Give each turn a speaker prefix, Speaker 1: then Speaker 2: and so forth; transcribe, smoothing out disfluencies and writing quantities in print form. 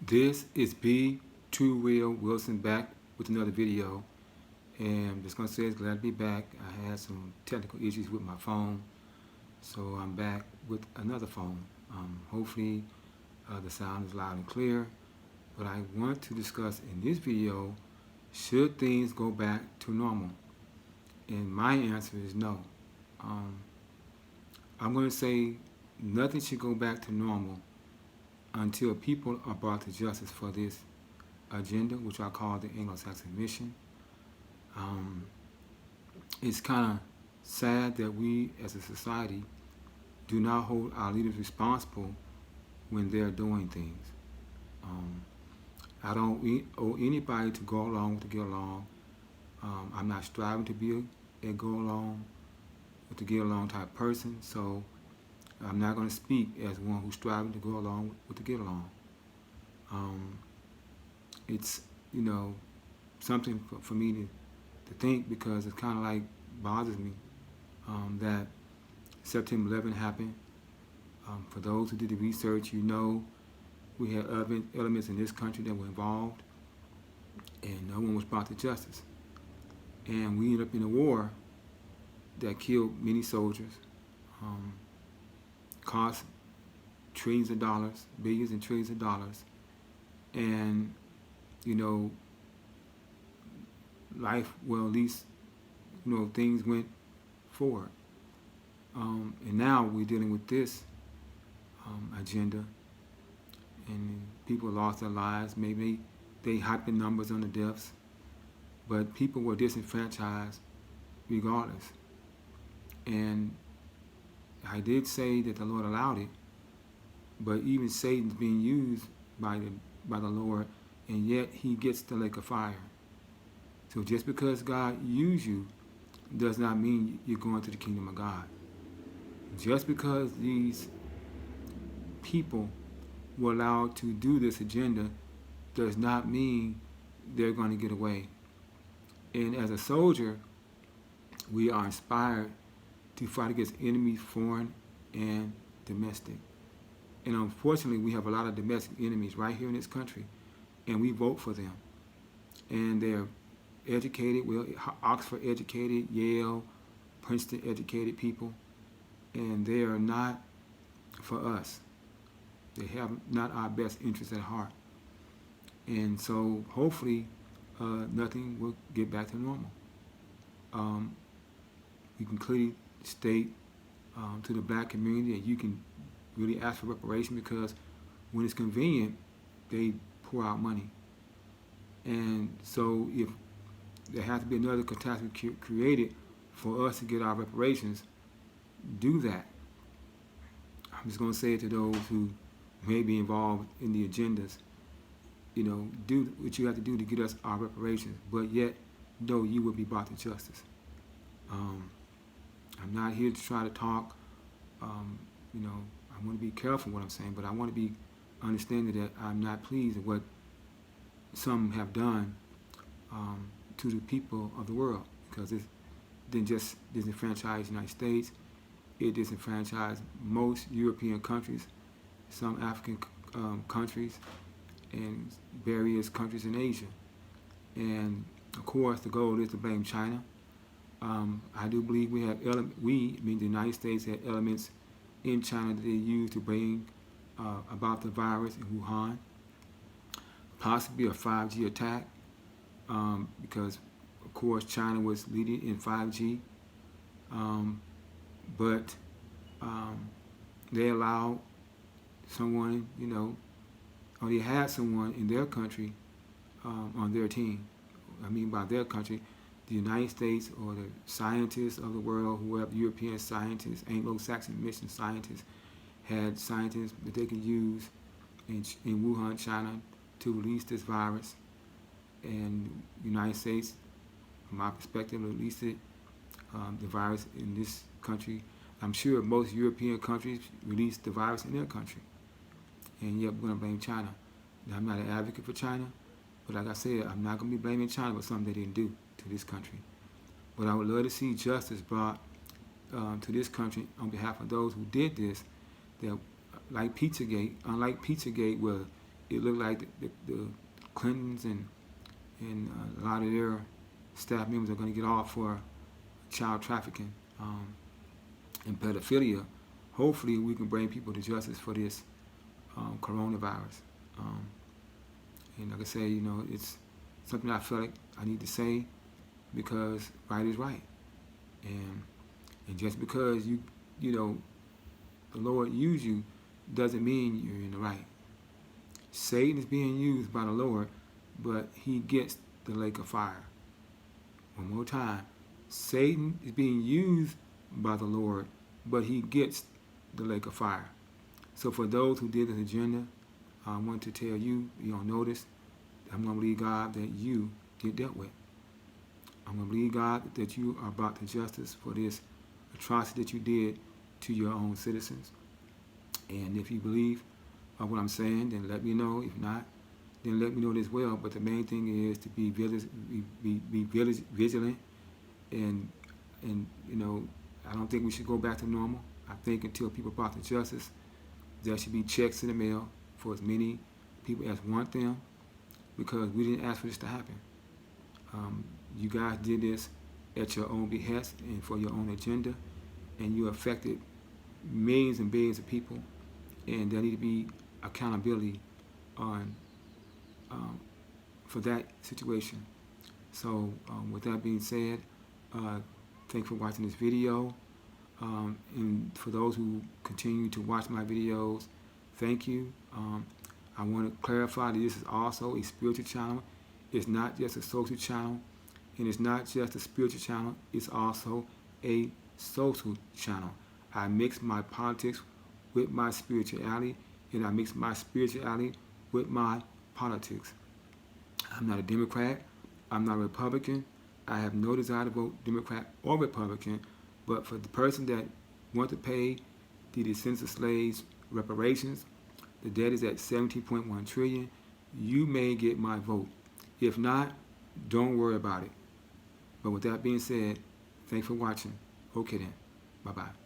Speaker 1: This is B. True Will Wilson back with another video, and I'm just gonna say it's glad to be back. I had some technical issues with my phone, so I'm back with another phone. Hopefully the sound is loud and clear, but I want to discuss in this video, should things go back to normal? And my answer is no. I'm going to say nothing should go back to normal until people are brought to justice for this agenda, which I call the Anglo-Saxon mission. It's kind of sad that we as a society do not hold our leaders responsible when they're doing things. I don't owe anybody to go along to get along. I'm not striving to be a go along or to get along type person, so I'm not going to speak as one who's striving to go along with to get along. It's something for me to think, because it's kind of like bothers me that September 11 happened. For those who did the research, we had other elements in this country that were involved, and no one was brought to justice. And we ended up in a war that killed many soldiers, cost trillions of dollars, billions and trillions of dollars, and life, well, at least things went forward. And now we're dealing with this agenda, and people lost their lives. Maybe they hyped the numbers on the deaths, but people were disenfranchised regardless. And I did say that the Lord allowed it, but even Satan's being used by the Lord, and yet he gets the lake of fire. So just because God used you does not mean you're going to the kingdom of God. Just because these people were allowed to do this agenda does not mean they're going to get away. And as a soldier, we are inspired to fight against enemies, foreign and domestic. And unfortunately, we have a lot of domestic enemies right here in this country, and we vote for them. And they're educated, well, Oxford educated, Yale, Princeton educated people, and they are not for us. They have not our best interests at heart. And so hopefully nothing will get back to normal. We can clearly state to the black community that you can really ask for reparation, because when it's convenient, they pour out money. And so if there has to be another catastrophe created for us to get our reparations, do that. I'm just going to say it to those who may be involved in the agendas. Do what you have to do to get us our reparations, but yet know you will be brought to justice. I'm not here to try to talk. I want to be careful what I'm saying, but I want to be understanding that I'm not pleased with what some have done to the people of the world, because it didn't just disenfranchise the United States, it disenfranchised most European countries, some African countries, and various countries in Asia. And of course, the goal is to blame China. I do believe we, meaning the United States, had elements in China that they used to bring about the virus in Wuhan. Possibly a 5G attack, because of course China was leading in 5G. But they allowed someone, or they had someone in their country on their team. I mean by their country, the United States, or the scientists of the world, whoever, European scientists, Anglo-Saxon mission scientists, had scientists that they could use in Wuhan, China, to release this virus. And the United States, from my perspective, released it, the virus in this country. I'm sure most European countries released the virus in their country. And yet we're going to blame China. Now, I'm not an advocate for China, but like I said, I'm not going to be blaming China for something they didn't do to this country. But I would love to see justice brought to this country on behalf of those who did this, that, like Pizzagate, unlike Pizzagate, where it looked like the Clintons and a lot of their staff members are going to get off for child trafficking and pedophilia. Hopefully, we can bring people to justice for this coronavirus. And like I say, it's something I feel like I need to say because right is right. And just because the Lord used you doesn't mean you're in the right. Satan is being used by the Lord, but he gets the lake of fire. One more time. Satan is being used by the Lord, but he gets the lake of fire. So for those who did this agenda, I want to tell you, on notice, I'm going to believe God that you get dealt with. I'm going to believe God that you are brought to justice for this atrocity that you did to your own citizens. And if you believe what I'm saying, then let me know. If not, then let me know as well. But the main thing is to be vigilant, and I don't think we should go back to normal. I think until people are brought to justice, there should be checks in the mail for as many people as want them, because we didn't ask for this to happen. You guys did this at your own behest and for your own agenda, and you affected millions and billions of people, and there need to be accountability on for that situation. So with that being said, thanks for watching this video, and for those who continue to watch my videos, thank you. I want to clarify that this is also a spiritual channel. It's not just a social channel, and it's not just a spiritual channel, it's also a social channel. I mix my politics with my spirituality, and I mix my spirituality with my politics. I'm not a Democrat. I'm not a Republican. I have no desire to vote Democrat or Republican, but for the person that wants to pay the descendants of slaves reparations, the debt is at $17.1 trillion. You may get my vote. If not, don't worry about it. But with that being said, thanks for watching. Okay then. Bye-bye.